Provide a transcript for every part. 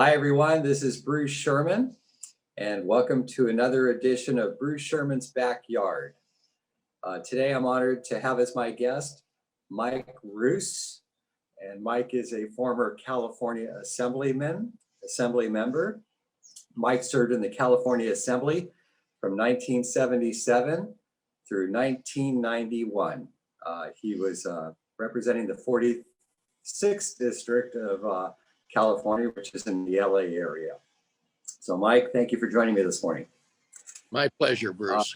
Hi, everyone. This is Bruce Sherman, and welcome to another edition of Bruce Sherman's Backyard. Today, I'm honored to have as my guest Mike Roos, and Mike is a former California Assembly member. Mike served in the California Assembly from 1977 through 1991. He was representing the 46th District of California, which is in the LA area. So Mike, thank you for joining me this morning. My pleasure, Bruce.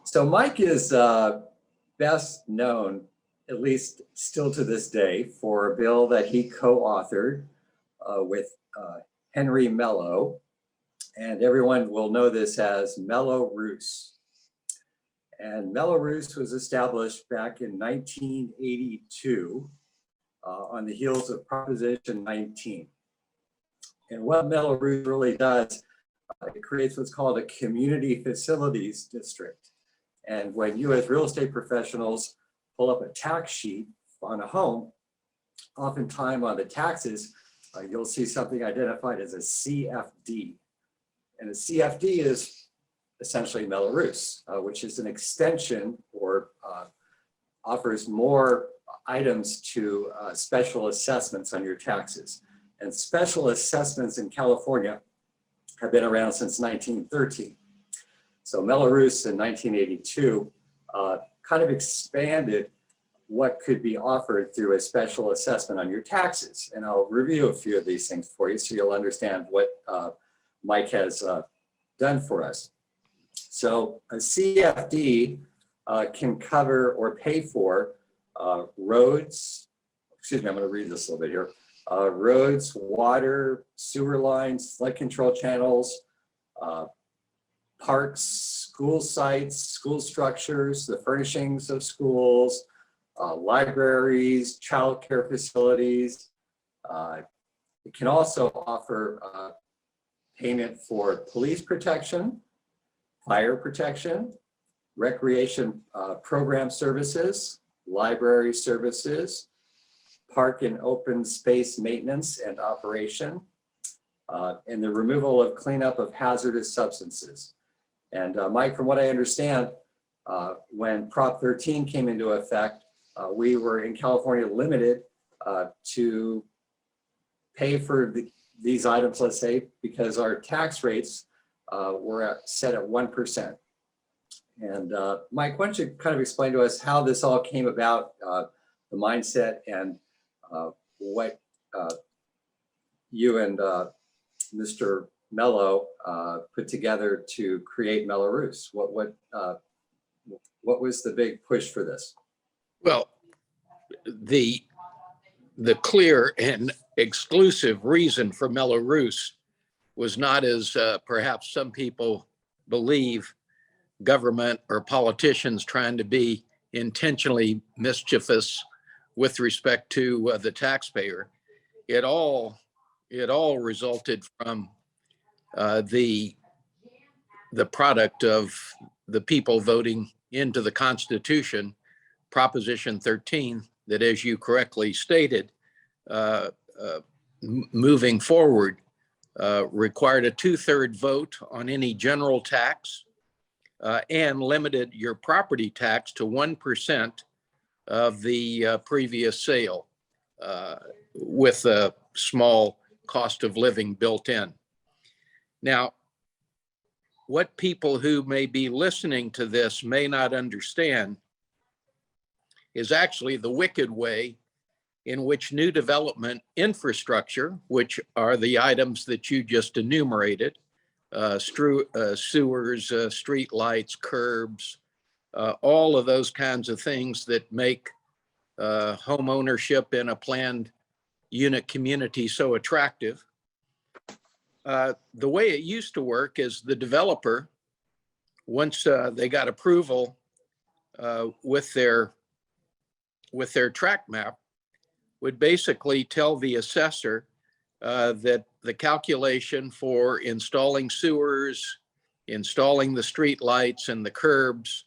So Mike is best known, at least still to this day, for a bill that he co-authored with Henry Mello, and everyone will know this as Mello-Roos. And Mello-Roos was established back in 1982 on the heels of Proposition 19. And what Mello-Roos really does, it creates what's called a community facilities district. And when you as real estate professionals pull up a tax sheet on a home, oftentimes on the taxes, you'll see something identified as a CFD. And a CFD is essentially Mello-Roos, which is an extension or offers more items to special assessments on your taxes. And special assessments in California have been around since 1913. So Mello-Roos in 1982 kind of expanded what could be offered through a special assessment on your taxes. And I'll review a few of these things for you so you'll understand what Mike has done for us. So a CFD can cover or pay for roads, I'm going to read this a little bit here. Roads, water, sewer lines, flood control channels, parks, school sites, school structures, the furnishings of schools, libraries, childcare facilities. It can also offer payment for police protection, fire protection, recreation program services, library services, park and open space maintenance and operation, and the removal of cleanup of hazardous substances. And Mike, from what I understand, when Prop 13 came into effect, we were in California limited to pay for these items, let's say, because our tax rates were set at 1%. And Mike, why don't you kind of explain to us how this all came about, the mindset, and what you and Mr. Mello put together to create Mello-Roos. What was the big push for this? Well, the clear and exclusive reason for Mello-Roos was not, as perhaps some people believe, government or politicians trying to be intentionally mischievous with respect to the taxpayer. It all resulted from the product of the people voting into the Constitution, Proposition 13, that, as you correctly stated, moving forward, required a 2/3 vote on any general tax and limited your property tax to 1% of the previous sale, with a small cost of living built in. Now, what people who may be listening to this may not understand is actually the wicked way in which new development infrastructure, which are the items that you just enumerated, sewers, street lights, curbs, all of those kinds of things that make home ownership in a planned unit community so attractive. The way it used to work is the developer, once they got approval with their tract map, would basically tell the assessor that the calculation for installing sewers, installing the street lights and the curbs,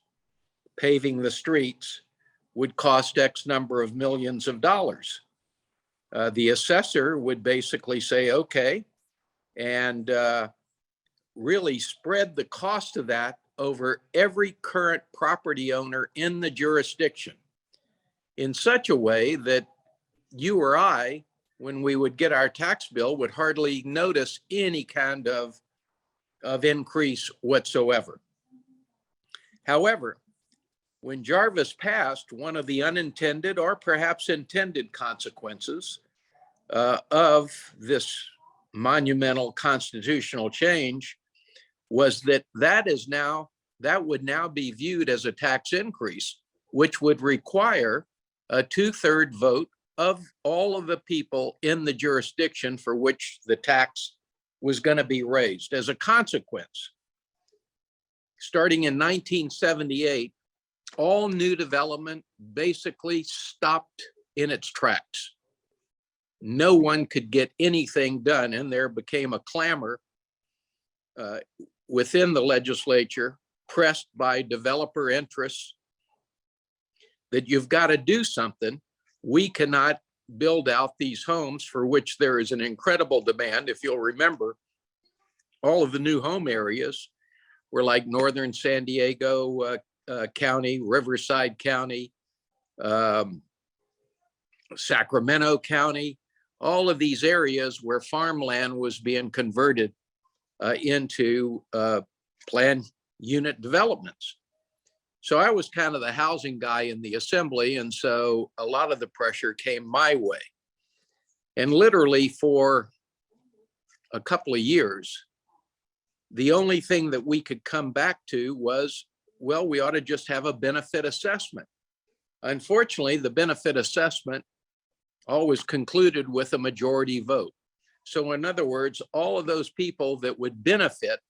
paving the streets would cost X number of millions of dollars. The assessor would basically say, okay, and really spread the cost of that over every current property owner in the jurisdiction in such a way that you or I, when we would get our tax bill, would hardly notice any kind of increase whatsoever. However, when Jarvis passed, one of the unintended or perhaps intended consequences of this monumental constitutional change was that that would now be viewed as a tax increase, which would require a 2/3 vote of all of the people in the jurisdiction for which the tax was going to be raised. As a consequence, starting in 1978, all new development basically stopped in its tracks. No one could get anything done, and there became a clamor within the legislature, pressed by developer interests, that you've got to do something. We cannot build out these homes for which there is an incredible demand. If you'll remember, all of the new home areas were like northern San Diego County, Riverside County, Sacramento County, all of these areas where farmland was being converted into planned unit developments. So I was kind of the housing guy in the assembly, and so a lot of the pressure came my way. And literally for a couple of years, the only thing that we could come back to was, well, we ought to just have a benefit assessment. Unfortunately, the benefit assessment always concluded with a majority vote. So in other words, all of those people that would benefit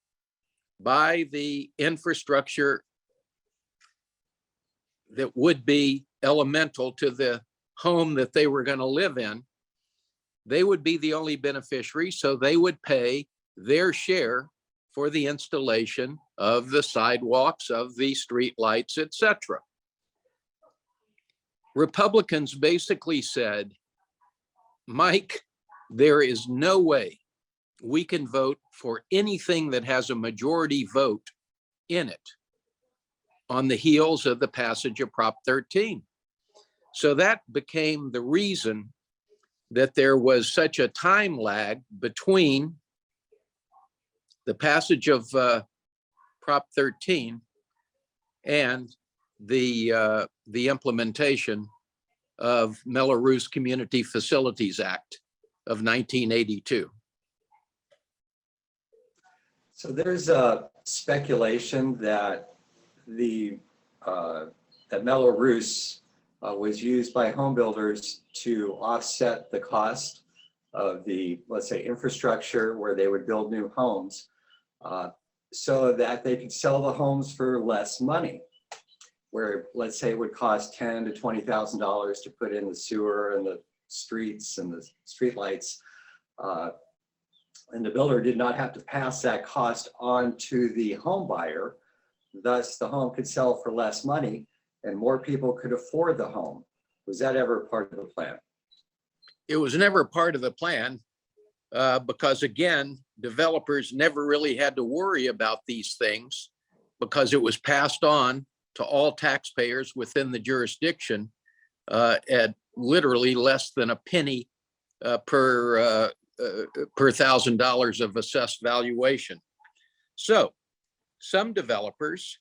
by the infrastructure that would be elemental to the home that they were going to live in, they would be the only beneficiary. So they would pay their share for the installation of the sidewalks, of the street lights, etc. Republicans basically said, Mike, there is no way we can vote for anything that has a majority vote in it on the heels of the passage of Prop 13. So that became the reason that there was such a time lag between the passage of Prop 13 and the implementation of Roos Community Facilities Act of 1982. So there's a speculation that that Roos was used by home builders to offset the cost of the, let's say, infrastructure where they would build new homes, so that they could sell the homes for less money. Where, let's say, it would cost $10,000 to $20,000 to put in the sewer and the streets and the street lights, and the builder did not have to pass that cost on to the home buyer. Thus, the home could sell for less money and more people could afford the home. Was that ever part of the plan? It was never part of the plan because, again, developers never really had to worry about these things because it was passed on to all taxpayers within the jurisdiction at literally less than a penny per $1,000 of assessed valuation. So some developers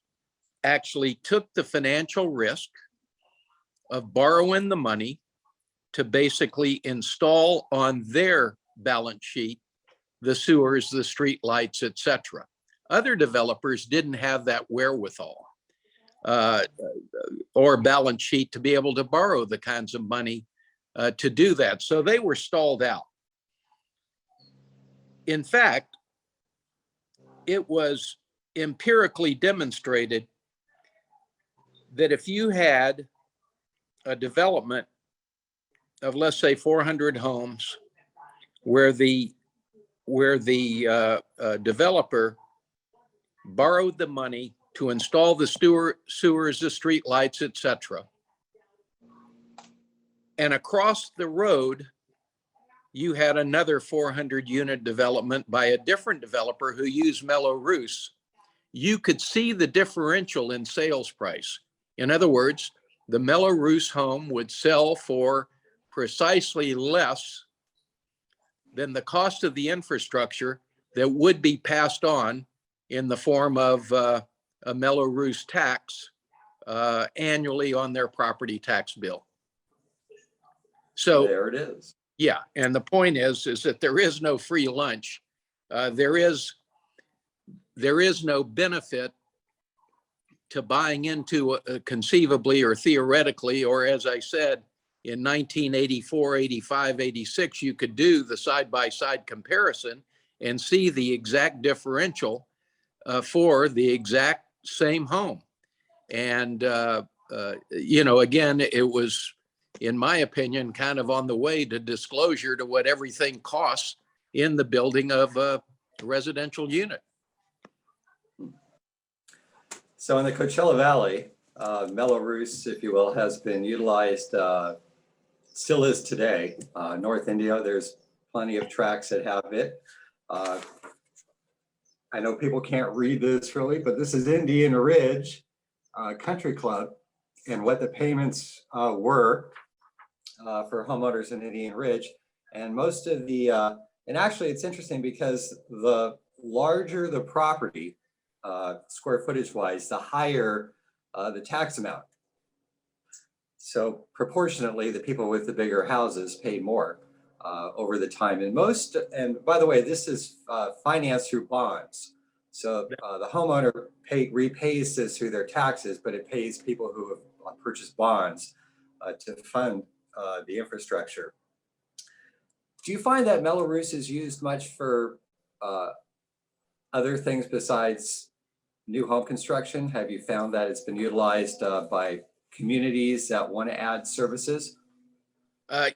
actually took the financial risk of borrowing the money to basically install on their balance sheet the sewers, the street lights, etc. Other developers didn't have that wherewithal or balance sheet to be able to borrow the kinds of money to do that. So they were stalled out. In fact, it was empirically demonstrated that if you had a development of, let's say, 400 homes where the developer borrowed the money to install the sewers, the street lights, etc., and across the road you had another 400 unit development by a different developer who used Roos, you could see the differential in sales price. In other words, the Roos home would sell for precisely less than the cost of the infrastructure that would be passed on in the form of a Roos tax annually on their property tax bill. So there it is. yeah, and the point is that there is no free lunch. There is no benefit to buying into conceivably or theoretically, or as I said, in 1984, 85, 86, you could do the side-by-side comparison and see the exact differential for the exact same home. And, again, it was, in my opinion, kind of on the way to disclosure to what everything costs in the building of a residential unit. So in the Coachella Valley, Roos, if you will, has been utilized, still is today. North India, there's plenty of tracks that have it. I know people can't read this really, but this is Indian Ridge Country Club, and what the payments were for homeowners in Indian Ridge. And most of the, and actually it's interesting because the larger the property, square footage wise, the higher the tax amount. So proportionately, the people with the bigger houses pay more over the time. And and by the way, this is financed through bonds. So the homeowner repays this through their taxes, but it pays people who have purchased bonds to fund the infrastructure. Do you find that Roos is used much for other things besides new home construction? Have you found that it's been utilized by communities that want to add services?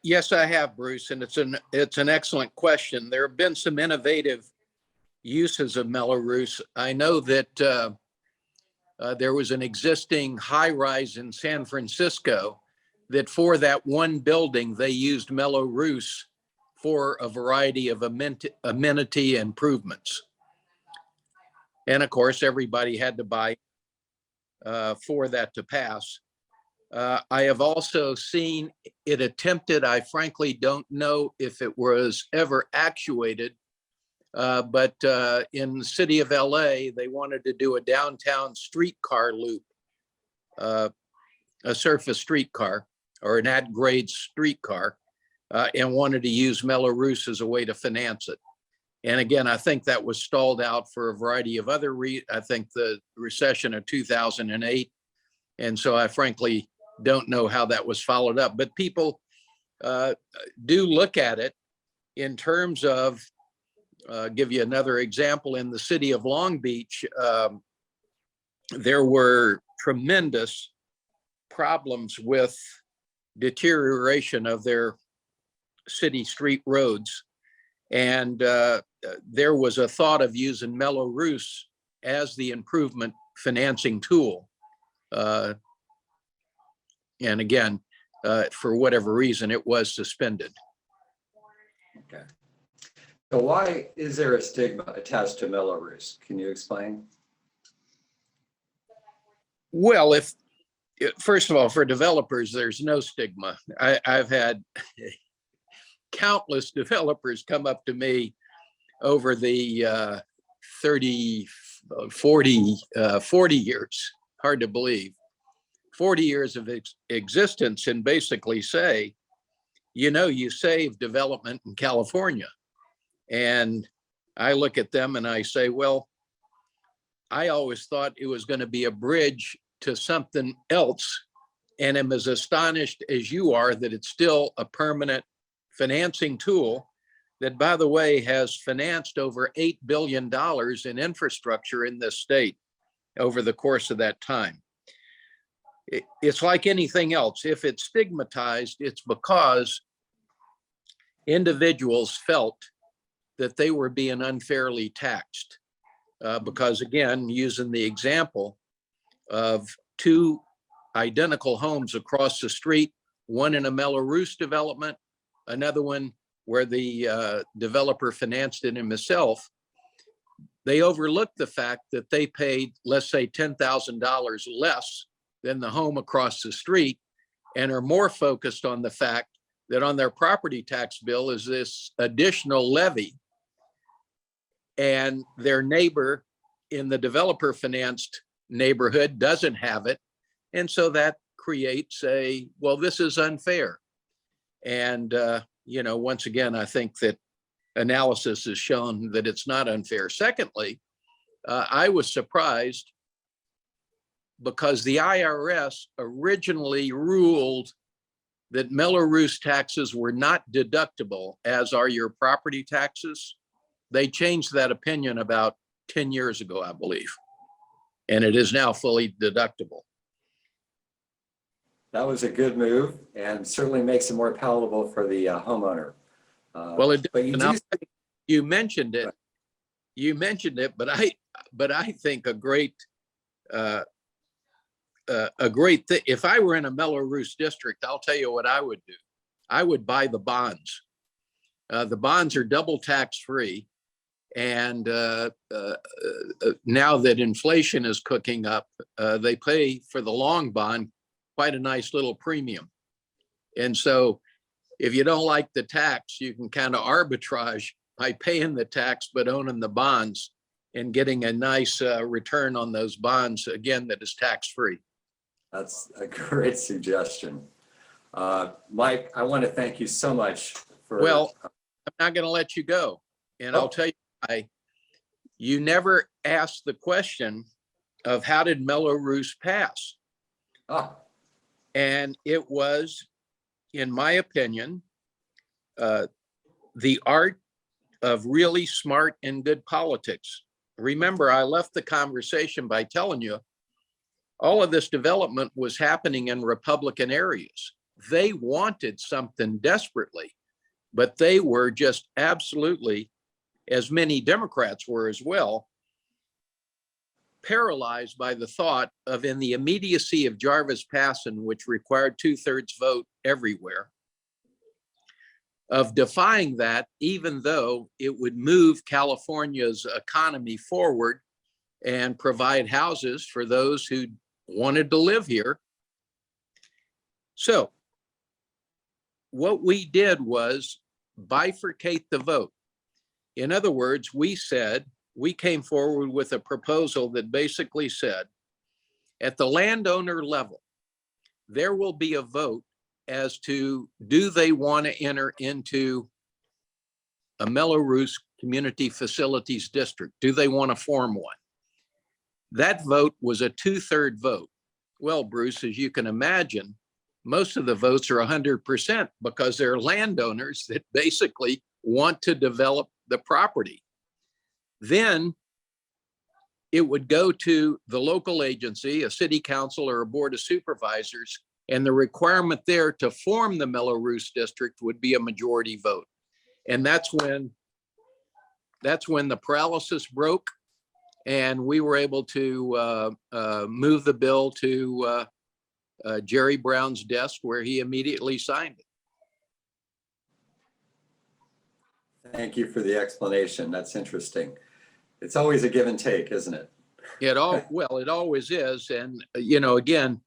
Yes, I have, Bruce, and it's an excellent question. There have been some innovative uses of Roos. I know that there was an existing high-rise in San Francisco that for that one building, they used Roos for a variety of amenity improvements. And of course, everybody had to buy for that to pass. I have also seen it attempted. I frankly don't know if it was ever actuated, but in the city of LA, they wanted to do a downtown streetcar loop, a surface streetcar or an at-grade streetcar, and wanted to use Roos as a way to finance it. And again, I think that was stalled out for a variety of other I think the recession of 2008. And so I frankly don't know how that was followed up, but people do look at it in terms of, give you another example, in the city of Long Beach, there were tremendous problems with deterioration of their city street roads. And there was a thought of using Roos as the improvement financing tool. And again, for whatever reason, it was suspended. Okay. So why is there a stigma attached to Roos? Can you explain? Well, first of all, for developers, there's no stigma. I've had countless developers come up to me over the 40 years, hard to believe, 40 years of existence, and basically say, you saved development in California. And I look at them and I say, well, I always thought it was going to be a bridge to something else, and am as astonished as you are that it's still a permanent financing tool that, by the way, has financed over $8 billion in infrastructure in this state over the course of that time. It's like anything else. If it's stigmatized, it's because individuals felt that they were being unfairly taxed. Because again, using the example of two identical homes across the street, one in a Roos development, another one where the developer financed it himself, they overlooked the fact that they paid, let's say, $10,000 less than the home across the street, and are more focused on the fact that on their property tax bill is this additional levy, and their neighbor in the developer financed neighborhood doesn't have it. And so that creates a, well, this is unfair. And, once again, I think that analysis has shown that it's not unfair. Secondly, I was surprised because the IRS originally ruled that Mello-Roos taxes were not deductible, as are your property taxes. They changed that opinion about 10 years ago, I believe, and it is now fully deductible. That was a good move and certainly makes it more palatable for the homeowner. Well, but you mentioned it. Right. You mentioned it, but I think a great thing. If I were in a Mello-Roos district, I'll tell you what I would do. I would buy the bonds. The bonds are double tax free, and now that inflation is cooking up, they pay for the long bond quite a nice little premium. And so, if you don't like the tax, you can kind of arbitrage by paying the tax but owning the bonds and getting a nice return on those bonds, again, that is tax free. That's a great suggestion. Mike, I want to thank you so much for. Well, I'm not going to let you go. And I'll tell you why. You never asked the question of how did Mello-Roos pass? Ah, And it was, in my opinion, the art of really smart and good politics. Remember, I left the conversation by telling you all of this development was happening in Republican areas. They wanted something desperately, but they were just absolutely, as many Democrats were as well, paralyzed by the thought of, in the immediacy of Jarvis Passon, which required 2/3 vote everywhere, of defying that, even though it would move California's economy forward and provide houses for those who wanted to live here. So what we did was bifurcate the vote. In other words, we came forward with a proposal that basically said, at the landowner level, there will be a vote as to, do they want to enter into a Mello-Roos Community Facilities District? Do they want to form one? That vote was a 2/3 vote. Well, Bruce, as you can imagine, most of the votes are 100% because they're landowners that basically want to develop the property. Then it would go to the local agency, a city council or a board of supervisors, and the requirement there to form the Mello-Roos district would be a majority vote. And that's when the paralysis broke, and we were able to move the bill to Jerry Brown's desk, where he immediately signed it. thank you for the explanation. That's interesting. It's always a give and take, isn't it? It always is. And, again,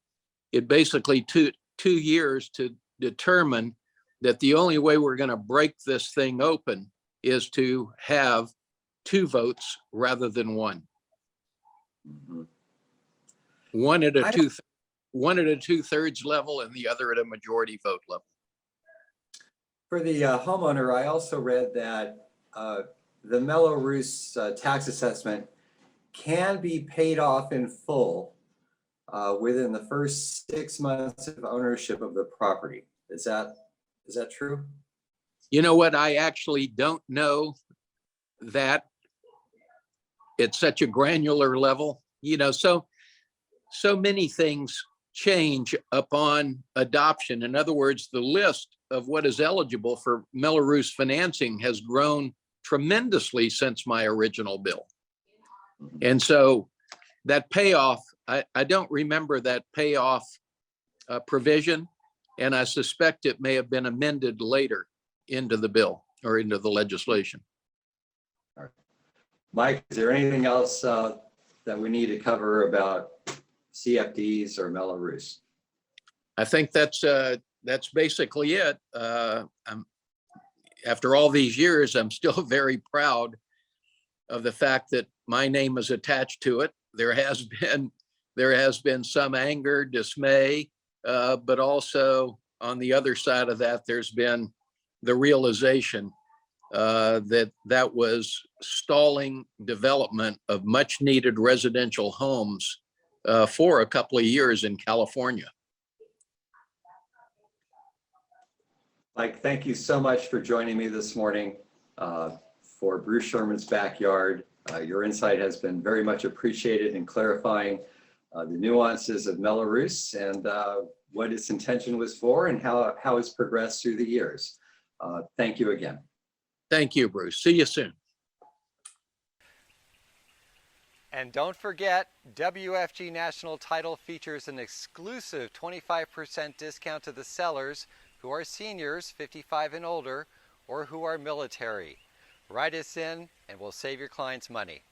it basically took 2 years to determine that the only way we're going to break this thing open is to have 2 votes rather than 1. Mm-hmm. One at a 2/3 level and the other at a majority vote level. For the homeowner, I also read that the Mello-Roos tax assessment can be paid off in full within the first 6 months of ownership of the property. Is that true? You know what? I actually don't know that at such a granular level. So many things change upon adoption. In other words, the list of what is eligible for Mello-Roos financing has grown tremendously since my original bill. And so that payoff, I don't remember that payoff provision, and I suspect it may have been amended later into the bill. or into the legislation. Mike, is there anything else that we need to cover about CFDs or Mello-Roos? I think that's basically it. After all these years, I'm still very proud of the fact that my name is attached to it. There has been some anger, dismay, but also on the other side of that, there's been the realization that was stalling development of much needed residential homes for a couple of years in California. Mike, thank you so much for joining me this morning for Bruce Sherman's Backyard. Your insight has been very much appreciated in clarifying the nuances of Mello-Roos and what its intention was for and how it's progressed through the years. Thank you again. Thank you, Bruce. See you soon. And don't forget, WFG National Title features an exclusive 25% discount to the sellers who are seniors 55 and older or who are military. Write us in and we'll save your clients money.